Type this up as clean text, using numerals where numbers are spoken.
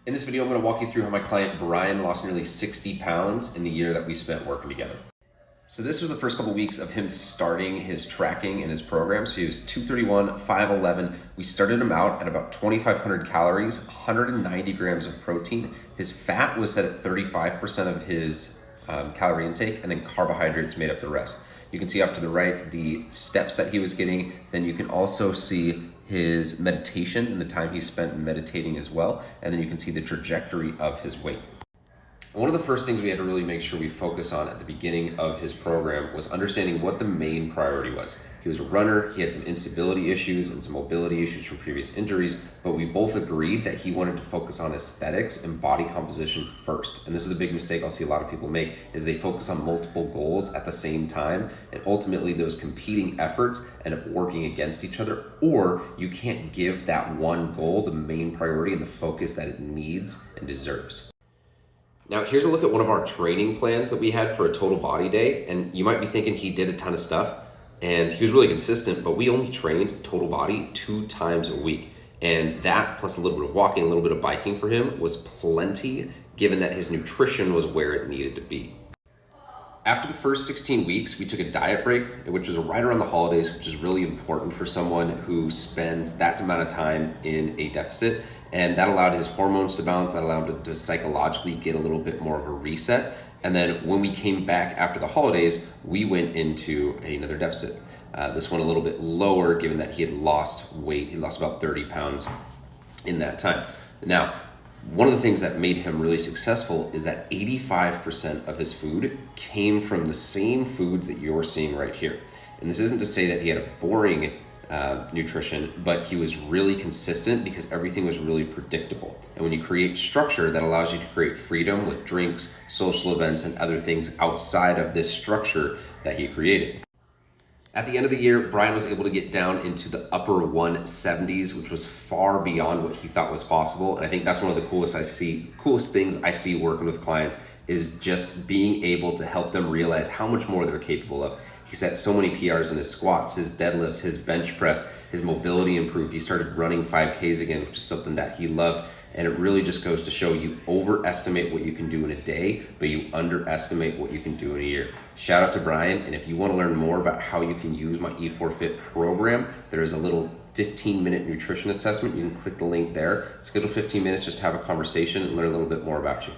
In this video, I'm going to walk you through how my client Brian lost nearly 60 pounds in the year that we spent working together. So this was the first couple weeks of him starting his tracking and his program. So he was 231, 5'11". We started him out at about 2,500 calories, 190 grams of protein. His fat was set at 35% of his calorie intake, and then carbohydrates made up the rest. You can see off to the right the steps that he was getting. Then you can also see his meditation and the time he spent meditating as well. And then you can see the trajectory of his weight. One of the first things we had to really make sure we focus on at the beginning of his program was understanding what the main priority was. He was a runner, he had some instability issues and some mobility issues from previous injuries, but we both agreed that he wanted to focus on aesthetics and body composition first. And this is the big mistake I'll see a lot of people make, is they focus on multiple goals at the same time, and ultimately those competing efforts end up working against each other, or you can't give that one goal the main priority and the focus that it needs and deserves. Now, here's a look at one of our training plans that we had for a total body day. And you might be thinking he did a ton of stuff and he was really consistent, but we only trained total body 2 times a week. And that plus a little bit of walking, a little bit of biking for him was plenty, given that his nutrition was where it needed to be. After the first 16 weeks, we took a diet break, which was right around the holidays, which is really important for someone who spends that amount of time in a deficit. And that allowed his hormones to balance, that allowed him to psychologically get a little bit more of a reset. And then when we came back after the holidays, we went into another deficit. This one a little bit lower, given that he had lost weight. He lost about 30 pounds in that time. Now, one of the things that made him really successful is that 85% of his food came from the same foods that you're seeing right here. And this isn't to say that he had a boring nutrition, but he was really consistent because everything was really predictable. And when you create structure, that allows you to create freedom with drinks, social events, and other things outside of this structure that he created. At the end of the year, Brian was able to get down into the upper 170s, which was far beyond what he thought was possible. And I think that's one of the coolest things I see working with clients is just being able to help them realize how much more they're capable of. He set so many PRs in his squats, his deadlifts, his bench press, his mobility improved. He started running 5Ks again, which is something that he loved. And it really just goes to show you overestimate what you can do in a day, but you underestimate what you can do in a year. Shout out to Brian. And if you want to learn more about how you can use my E4Fit program, there is a little 15-minute nutrition assessment. You can click the link there. Schedule 15 minutes just to have a conversation and learn a little bit more about you.